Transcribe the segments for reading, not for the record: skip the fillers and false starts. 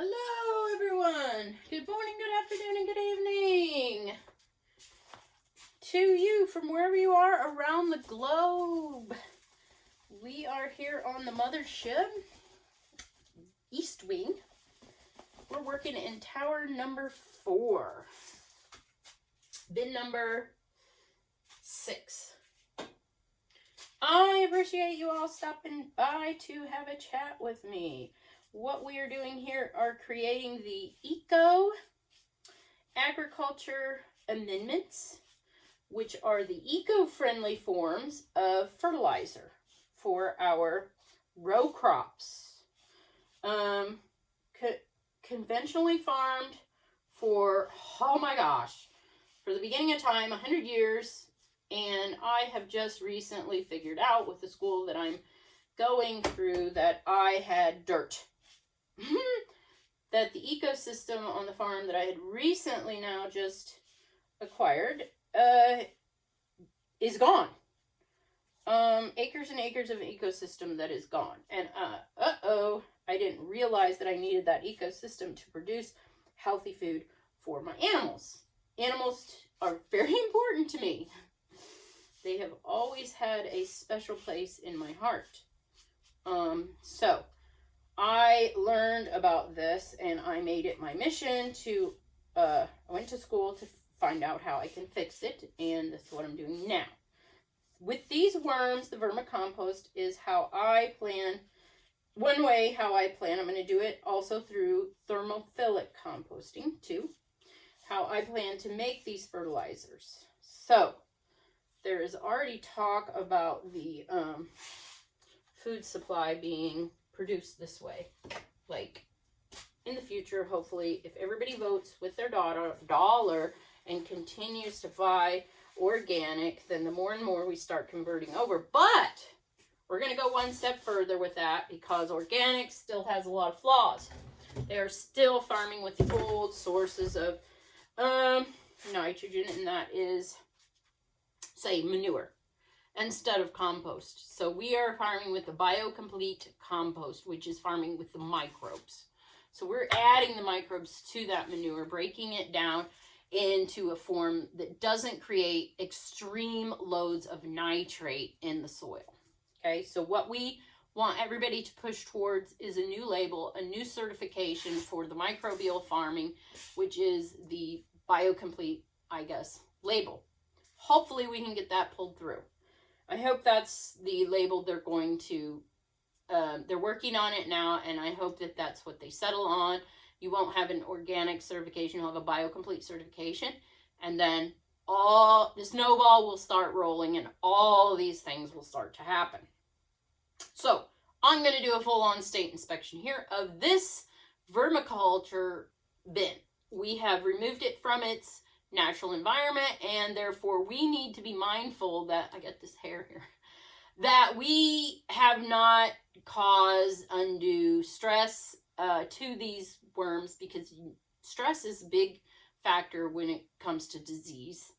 Hello everyone! Good morning, good afternoon, and good evening to you from wherever you are around the globe. We are here on the mothership, East Wing. We're working in tower number 4. Bin number 6. I appreciate you all stopping by to have a chat with me. What we are doing here are creating the agriculture amendments, which are the eco-friendly forms of fertilizer for our row crops. Conventionally farmed for, oh my gosh, for the beginning of time, 100 years, and I have just recently figured out with the school that I'm going through that I had dirt. That the ecosystem on the farm that I had recently now just acquired is gone. Acres and acres of ecosystem that is gone. And I didn't realize that I needed that ecosystem to produce healthy food for my animals. Animals are very important to me. They have always had a special place in my heart. So I learned about this and I made it my mission to, I went to school to find out how I can fix it, and that's what I'm doing now. With these worms, the vermicompost is how I plan, one way how I plan. I'm going to do it also through thermophilic composting too, how I plan to make these fertilizers. So there is already talk about the food supply being produced this way. Like in the future, hopefully, if everybody votes with their dollar and continues to buy organic, then the more and more we start converting over. But we're going to go one step further with that, because organic still has a lot of flaws. They are still farming with the old sources of nitrogen, and that is, say, manure instead of compost. So we are farming with the bio-complete compost, which is farming with the microbes. So we're adding the microbes to that manure, breaking it down into a form that doesn't create extreme loads of nitrate in the soil. Okay, so what we want everybody to push towards is a new label, a new certification for the microbial farming, which is the bio-complete, I guess, label. Hopefully we can get that pulled through. I hope that's the label they're going to, they're working on it now, and I hope that that's what they settle on. You won't have an organic certification, you'll have a bio-complete certification, and then all the snowball will start rolling and all these things will start to happen. So I'm going to do a full-on state inspection here of this vermiculture bin. We have removed it from its natural environment, and therefore we need to be mindful that, I got this hair here, that we have not caused undue stress to these worms, because stress is a big factor when it comes to disease.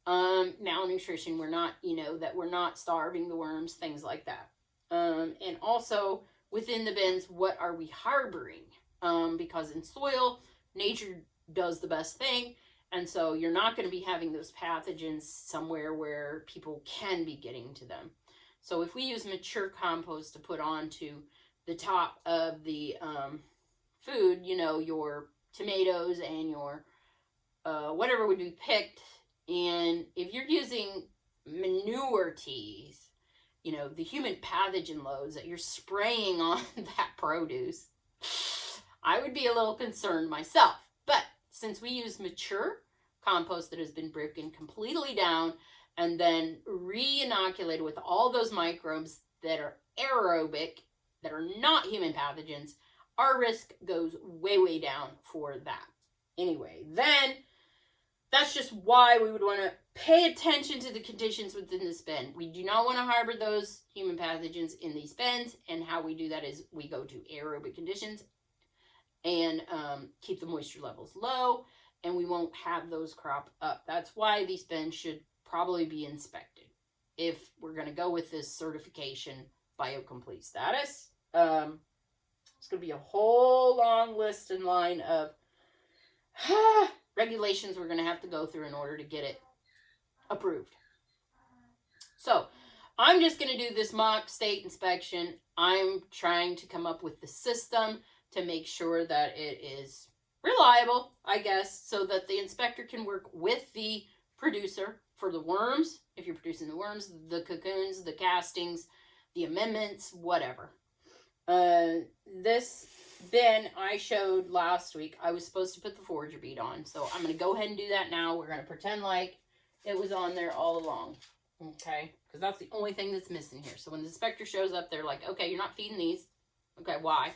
Malnutrition, we're not, that we're not starving the worms, things like that. And also within the bins, what are we harboring? Because in soil, nature does the best thing. And so you're not going to be having those pathogens somewhere where people can be getting to them. So if we use mature compost to put onto the top of the food, your tomatoes and your whatever would be picked, and if you're using manure teas, the human pathogen loads that you're spraying on that produce, I would be a little concerned myself. But since we use mature compost that has been broken completely down and then re-inoculated with all those microbes that are aerobic, that are not human pathogens, our risk goes way, way down for that. Anyway, then that's just why we would want to pay attention to the conditions within this bin. We do not want to harbor those human pathogens in these bins, and how we do that is we go to aerobic conditions and keep the moisture levels low, and we won't have those crop up. That's why these bins should probably be inspected if we're going to go with this certification bio-complete status. It's going to be a whole long list and line of regulations we're going to have to go through in order to get it approved. So, I'm just going to do this mock state inspection. I'm trying to come up with the system to make sure that it is reliable, I guess, so that the inspector can work with the producer for the worms, if you're producing the worms, the cocoons, the castings, the amendments, whatever. This bin I showed last week, I was supposed to put the forager bead on, so I'm going to go ahead and do that now. We're going to pretend like it was on there all along, okay? Because that's the only thing that's missing here. So when the inspector shows up, they're like, okay, you're not feeding these. Okay, why?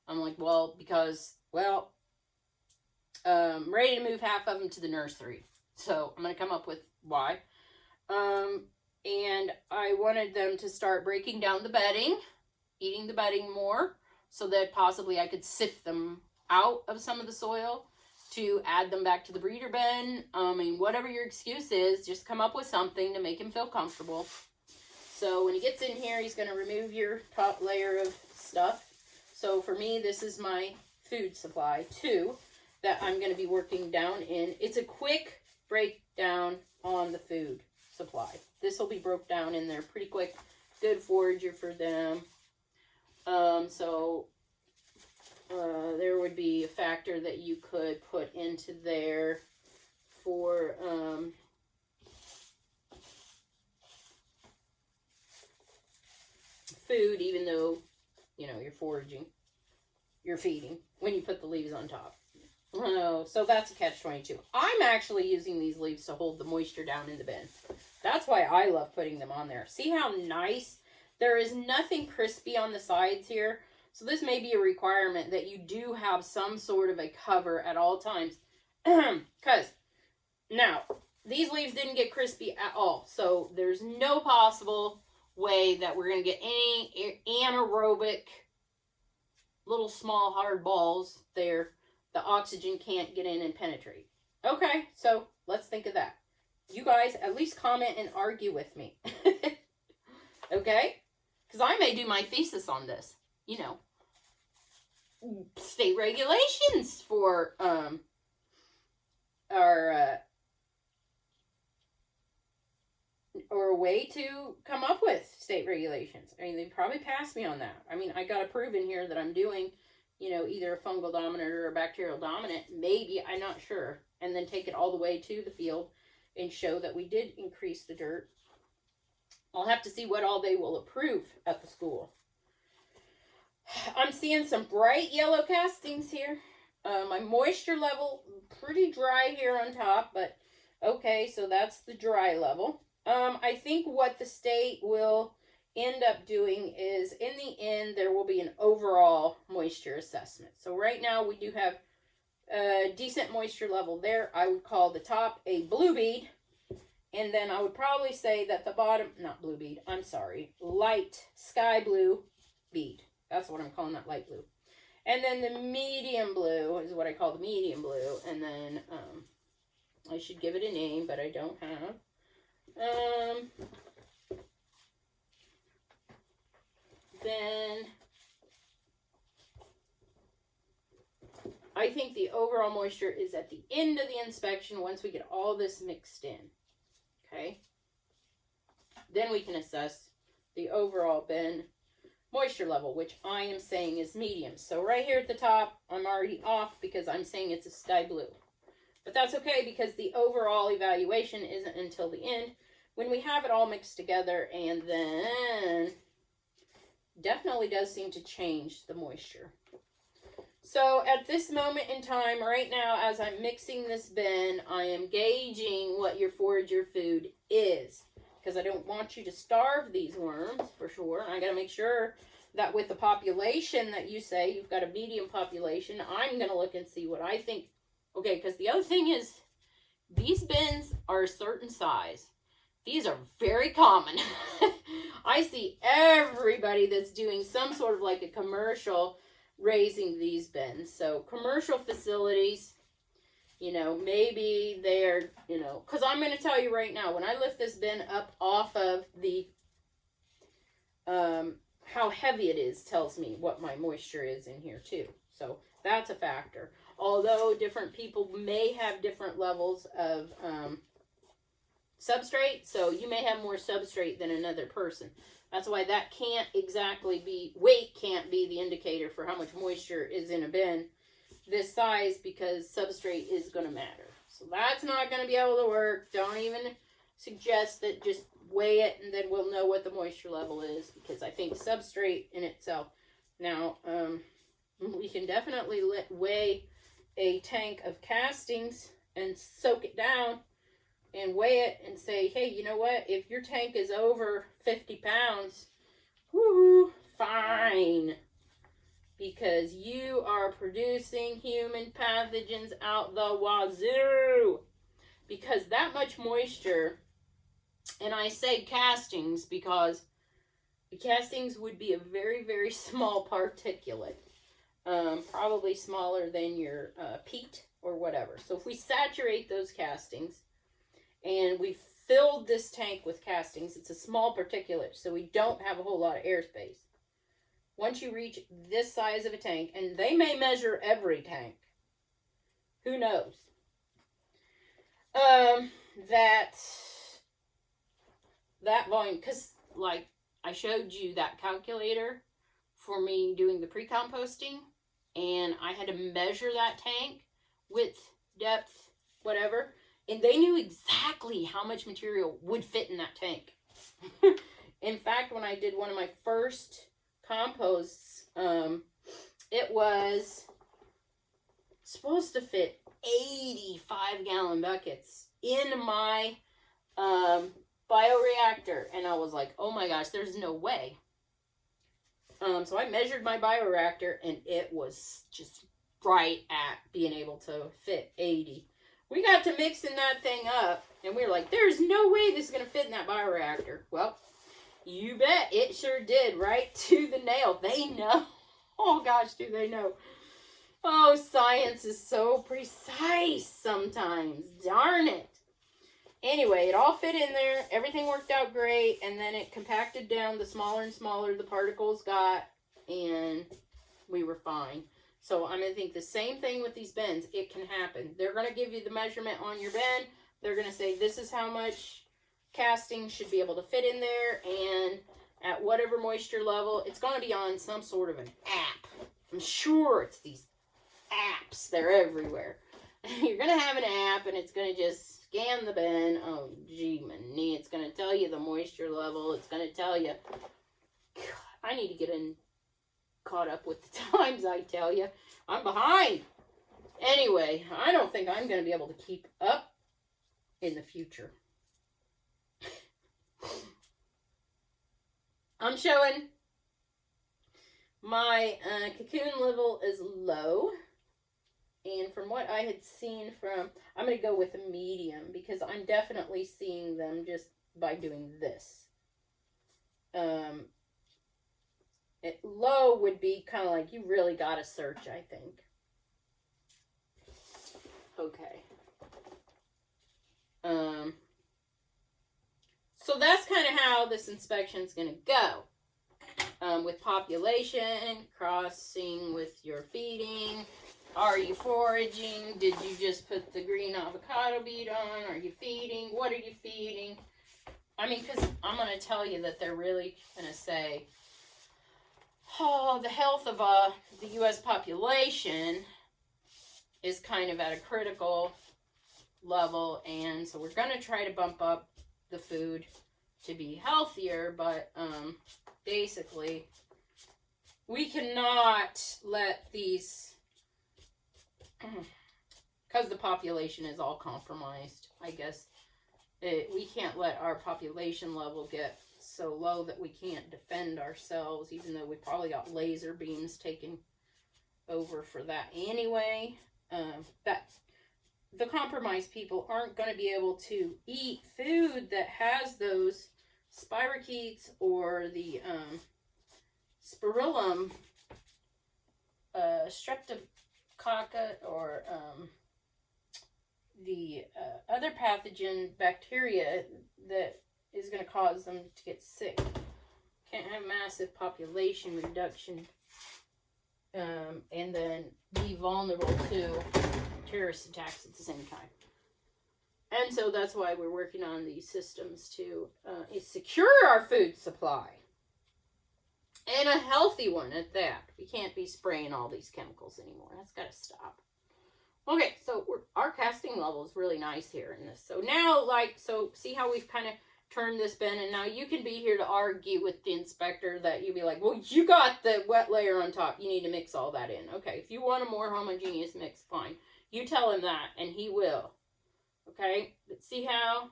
I'm like, well, because, well, I'm ready to move half of them to the nursery. So I'm going to come up with why. And I wanted them to start breaking down the bedding, eating the bedding more, so that possibly I could sift them out of some of the soil to add them back to the breeder bin. I mean, whatever your excuse is, just come up with something to make him feel comfortable. So when he gets in here, he's going to remove your top layer of stuff. So for me, this is my food supply too, that I'm going to be working down in. It's a quick breakdown on the food supply. This will be broke down in there pretty quick. Good forager for them. There would be a factor that you could put into there for food, even though, you know, you're foraging, you're feeding when you put the leaves on top. So that's a catch-22. I'm actually using these leaves to hold the moisture down in the bin. That's why I love putting them on there. See how nice? There is nothing crispy on the sides here. So this may be a requirement that you do have some sort of a cover at all times. Because, now, these leaves didn't get crispy at all. So there's no possible way that we're going to get any anaerobic little small hard balls there. The oxygen can't get in and penetrate. Okay, so let's think of that. You guys at least comment and argue with me. Okay? Because I may do my thesis on this. You know, state regulations for or a way to come up with state regulations. I mean, they probably passed me on that. I mean, I got to prove in here that I'm doing, you know, either a fungal dominant or a bacterial dominant. Maybe, I'm not sure. And then take it all the way to the field and show that we did increase the dirt. I'll have to see what all they will approve at the school. I'm seeing some bright yellow castings here. My moisture level, pretty dry here on top, but okay, so that's the dry level. I think what the state will end up doing is, in the end, there will be an overall moisture assessment. So right now we do have a decent moisture level there. I would call the top a blue bead. And then I would probably say that the bottom, not blue bead, I'm sorry, light sky blue bead. That's what I'm calling that, light blue. And then the medium blue is what I call the medium blue. And then I should give it a name, but I don't have. Then I think the overall moisture is at the end of the inspection once we get all this mixed in. Okay? Then we can assess the overall bin moisture level, which I am saying is medium. So right here at the top, I'm already off because I'm saying it's a sky blue. But that's okay because the overall evaluation isn't until the end when we have it all mixed together, and then definitely does seem to change the moisture. So at this moment in time, right now, as I'm mixing this bin, I am gauging what your forager food is. Because I don't want you to starve these worms, for sure. I got to make sure that with the population that you say, you've got a medium population, I'm going to look and see what I think. Okay, because the other thing is, these bins are a certain size. These are very common. I see everybody that's doing some sort of like a commercial raising these bins. So commercial facilities, you know, maybe they're, you know, because I'm going to tell you right now, when I lift this bin up off of the how heavy it is tells me what my moisture is in here too. So that's a factor. Although different people may have different levels of substrate, so you may have more substrate than another person. That's why that can't exactly be, weight can't be the indicator for how much moisture is in a bin this size, because substrate is going to matter. So that's not going to be able to work. Don't even suggest that. Just weigh it and then we'll know what the moisture level is, because I think substrate in itself. Now, we can definitely weigh a tank of castings and soak it down and weigh it and say, hey, you know what? If your tank is over 50 pounds, woohoo, fine. Because you are producing human pathogens out the wazoo. Because that much moisture, and I say castings because the castings would be a very, very small particulate. Probably smaller than your peat or whatever. So if we saturate those castings and we filled this tank with castings, it's a small particulate, so we don't have a whole lot of airspace. Once you reach this size of a tank, and they may measure every tank, who knows? That volume, because like I showed you that calculator for me doing the pre-composting, and I had to measure that tank, width, depth, whatever, and they knew exactly how much material would fit in that tank. In fact, when I did one of my first composts, it was supposed to fit 85-gallon buckets in my bioreactor, and I was like, oh my gosh, there's no way. So I measured my bioreactor, and it was just right at being able to fit 80. We got to mixing that thing up, and we were like, there's no way this is going to fit in that bioreactor. Well, you bet it sure did, right to the nail. They know. Oh gosh, do they know. Oh, science is so precise sometimes. Darn it. Anyway, it all fit in there. Everything worked out great. And then it compacted down. The smaller and smaller the particles got. And we were fine. So I'm going to think the same thing with these bins. It can happen. They're going to give you the measurement on your bin. They're going to say this is how much casting should be able to fit in there. And at whatever moisture level, it's going to be on some sort of an app. I'm sure it's these apps. They're everywhere. You're going to have an app, and it's going to just scan the bin. Oh, gee, many. It's going to tell you the moisture level. It's going to tell you. God, I need to get caught up with the times, I tell you. I'm behind. Anyway, I don't think I'm going to be able to keep up in the future. I'm showing my cocoon level is low. And from what I had seen from, I'm going to go with a medium, because I'm definitely seeing them just by doing this. Low would be kind of like you really got to search, I think. Okay. So that's kind of how this inspection is going to go. With population, crossing with your feeding. Are you foraging? Did you just put the green avocado bead on? Are you feeding? What are you feeding? I mean, because I'm going to tell you that they're really going to say, oh, the health of the U.S. population is kind of at a critical level, and so we're going to try to bump up the food to be healthier, but basically, we cannot let these, because the population is all compromised, I guess, we can't let our population level get so low that we can't defend ourselves, even though we probably got laser beams taken over for that anyway. That the compromised people aren't going to be able to eat food that has those spirochetes or the spirillum, streptococcus, or the other pathogen bacteria that is going to cause them to get sick. Can't have massive population reduction and then be vulnerable to terrorist attacks at the same time. And so that's why we're working on these systems to secure our food supply. And a healthy one at that. We can't be spraying all these chemicals anymore. That's got to stop. Okay, so our casting level is really nice here in this. So now, so see how we've kind of turned this bin, and now you can be here to argue with the inspector that you'd be like, well, you got the wet layer on top. You need to mix all that in. Okay, if you want a more homogeneous mix, fine. You tell him that, and he will. Okay, but see how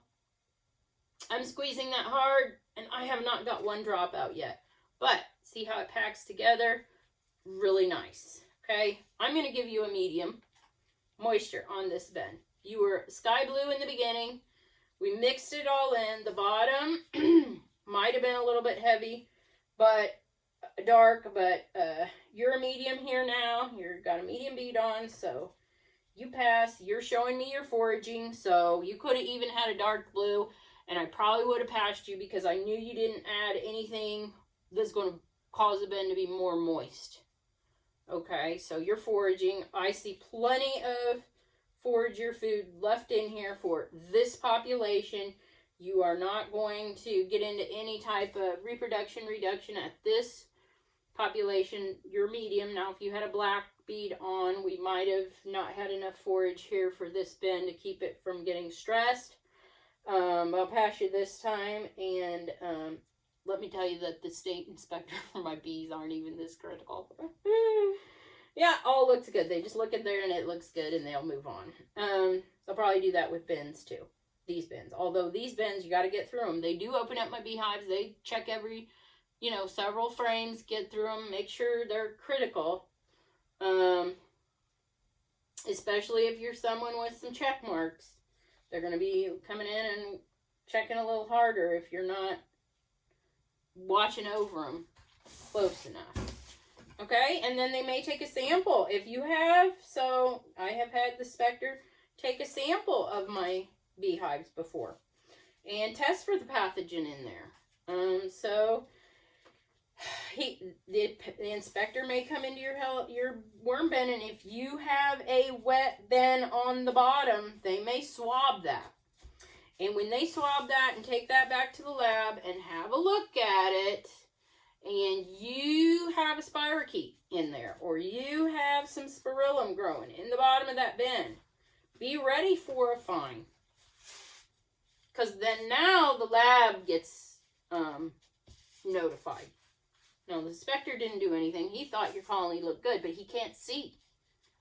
I'm squeezing that hard, and I have not got one drop out yet. But see how it packs together? Really nice. Okay, I'm going to give you a medium moisture on this bin. You were sky blue in the beginning. We mixed it all in. The bottom might have been a little bit heavy, but dark, but you're a medium here now. You've got a medium bead on, so you pass. You're showing me your foraging, so you could have even had a dark blue, and I probably would have passed you because I knew you didn't add anything that's going to cause the bin to be more moist. Okay, so you're foraging. I see plenty of forager food left in here for this population. You are not going to get into any type of reduction at this population. You're medium. Now, if you had a black bead on, we might have not had enough forage here for this bin to keep it from getting stressed. I'll pass you this time, and let me tell you that the state inspector for my bees aren't even this critical. Yeah, all looks good. They just look in there and it looks good and they'll move on. I'll probably do that with bins too. These bins. Although these bins, you got to get through them. They do open up my beehives. They check every, several frames, get through them, make sure they're critical. Especially if you're someone with some check marks. They're going to be coming in and checking a little harder if you're not watching over them close enough. Okay, and then they may take a sample. If you have, so I have had the inspector take a sample of my beehives before and test for the pathogen in there. So the inspector may come into your worm bin, and if you have a wet bin on the bottom, they may swab that. And when they swab that and take that back to the lab and have a look at it, and you have a spirochete in there, or you have some spirillum growing in the bottom of that bin, be ready for a fine. Because then now the lab gets notified. Now, the inspector didn't do anything. He thought your colony looked good, but he can't see.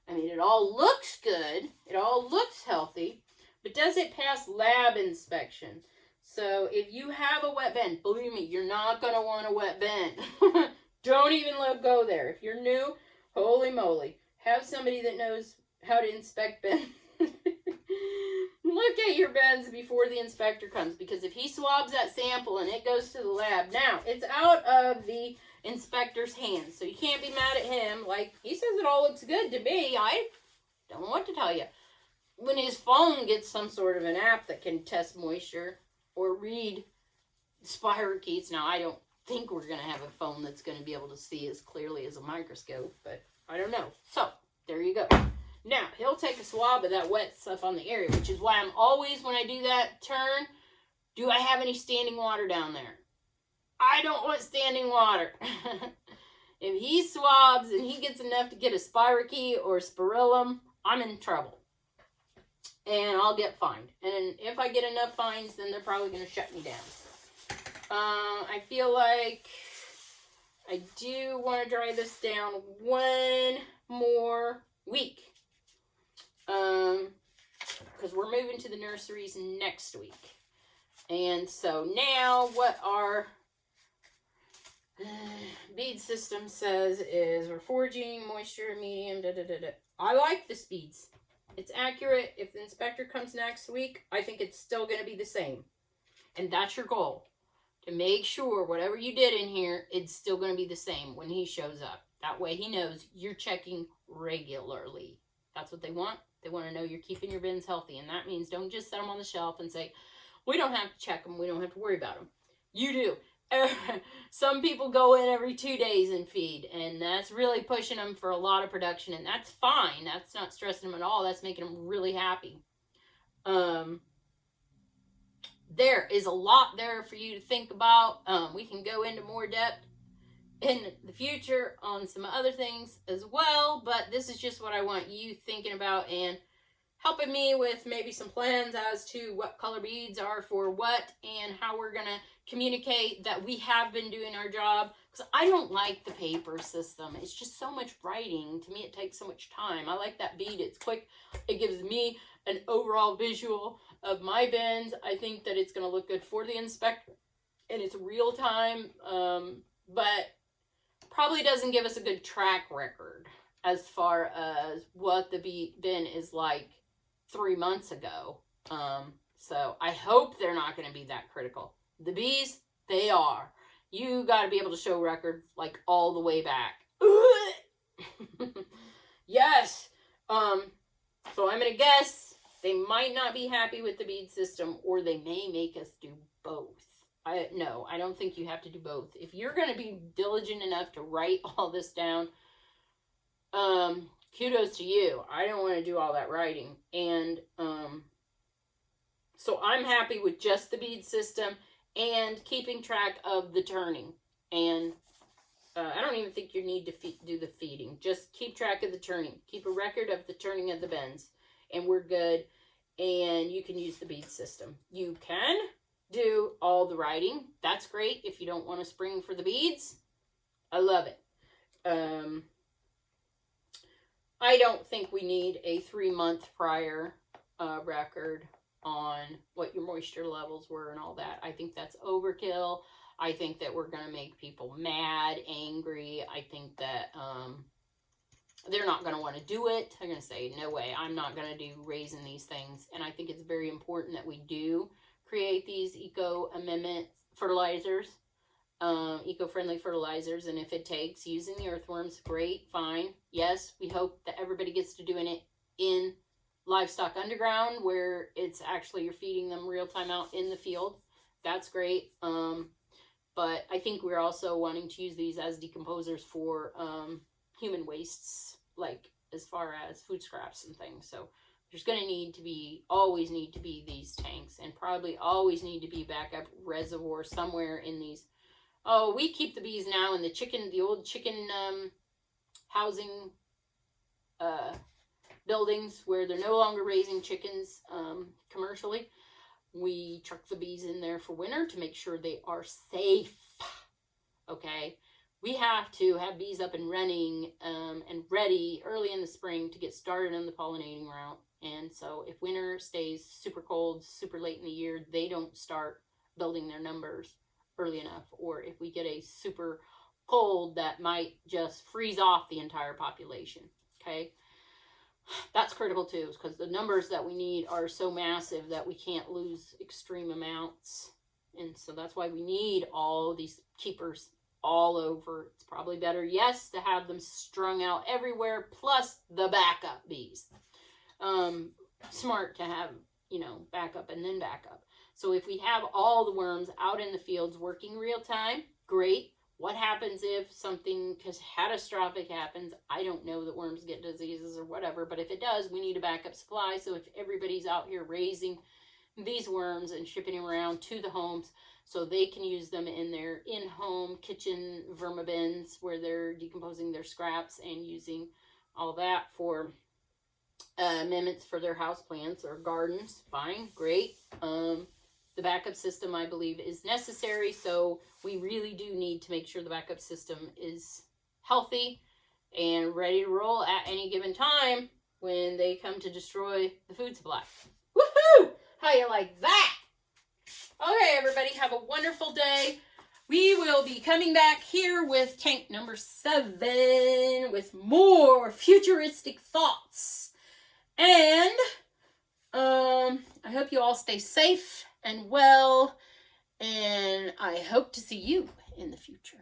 I mean, it all looks good. It all looks healthy. But does it pass lab inspection? So if you have a wet bin, believe me, you're not going to want a wet bin. Don't even go there. If you're new, holy moly, have somebody that knows how to inspect bins. Look at your bins before the inspector comes, because if he swabs that sample and it goes to the lab, now it's out of the inspector's hands. So you can't be mad at him. Like, he says it all looks good to me. I don't know what to tell you. When his phone gets some sort of an app that can test moisture or read spirochetes. Now, I don't think we're going to have a phone that's going to be able to see as clearly as a microscope, but I don't know. So, there you go. Now, he'll take a swab of that wet stuff on the area, which is why I'm always, when I do that turn, do I have any standing water down there? I don't want standing water. If he swabs and he gets enough to get a spirochete or spirillum, I'm in trouble. And I'll get fined. And if I get enough fines, then they're probably going to shut me down. I feel like I do want to dry this down one more week. Because we're moving to the nurseries next week. And so now what our bead system says is we're foraging, moisture, medium, I like the speeds. It's accurate. If the inspector comes next week, I think it's still going to be the same. And that's your goal. To make sure whatever you did in here, it's still going to be the same when he shows up. That way he knows you're checking regularly. That's what they want. They want to know you're keeping your bins healthy. And that means don't just set them on the shelf and say, we don't have to check them. We don't have to worry about them. You do. some people go in every 2 days and feed, and that's really pushing them for a lot of production, and that's fine. That's not stressing them at all. That's making them really happy. There is a lot there for you to think about. We can go into more depth in the future on some other things as well, but this is just what I want you thinking about and helping me with maybe some plans as to what color beads are for what and how we're going to communicate that we have been doing our job. Because I don't like the paper system. It's just so much writing. To me, it takes so much time. I like that bead. It's quick. It gives me an overall visual of my bins. I think that it's going to look good for the inspector. And it's real time. But probably doesn't give us a good track record as far as what the bin is like 3 months ago. So I hope they're not going to be that critical. The bees, they are. You got to be able to show record like all the way back. Yes. So I'm going to guess they might not be happy with the bead system, or they may make us do both. No, I don't think you have to do both. If you're going to be diligent enough to write all this down, kudos to you. I don't want to do all that writing. And so I'm happy with just the bead system and keeping track of the turning. And I don't even think you need to do the feeding. Just keep track of the turning. Keep a record of the turning of the bins. And we're good. And you can use the bead system. You can do all the writing. That's great if you don't want to spring for the beads. I love it. I don't think we need a 3-month prior record on what your moisture levels were and all that. I think that's overkill. I think that we're going to make people mad, angry. I think that they're not going to want to do it. They're going to say, no way, I'm not going to do raising these things. And I think it's very important that we do create these eco-amendment fertilizers, eco-friendly fertilizers. And if it takes using the earthworms, great, fine. Yes, we hope that everybody gets to doing it in livestock underground, where it's actually you're feeding them real time out in the field. That's great. But I think we're also wanting to use these as decomposers for human wastes, like as far as food scraps and things. So there's going to always need to be these tanks, and probably always need to be backup reservoir somewhere in these. Oh, we keep the bees now in the old chicken housing buildings where they're no longer raising chickens commercially. We truck the bees in there for winter to make sure they are safe. Okay, we have to have bees up and running and ready early in the spring to get started on the pollinating route. And so if winter stays super cold, super late in the year, they don't start building their numbers early enough. Or if we get a super cold, that might just freeze off the entire population. Okay, that's critical too, because the numbers that we need are so massive that we can't lose extreme amounts. And so that's why we need all these keepers all over. It's probably better, yes, to have them strung out everywhere, plus the backup bees. Smart to have, backup and then backup. So if we have all the worms out in the fields working real time, great. What happens if something catastrophic happens? I don't know that worms get diseases or whatever, but if it does, we need a backup supply. So if everybody's out here raising these worms and shipping them around to the homes so they can use them in their in-home kitchen vermibins where they're decomposing their scraps and using all that for amendments for their house plants or gardens, fine, great. The backup system, I believe, is necessary, so we really do need to make sure the backup system is healthy and ready to roll at any given time when they come to destroy the food supply. Woohoo! How you like that? Okay, everybody, have a wonderful day. We will be coming back here with tank number 7 with more futuristic thoughts. And I hope you all stay safe and well, and I hope to see you in the future.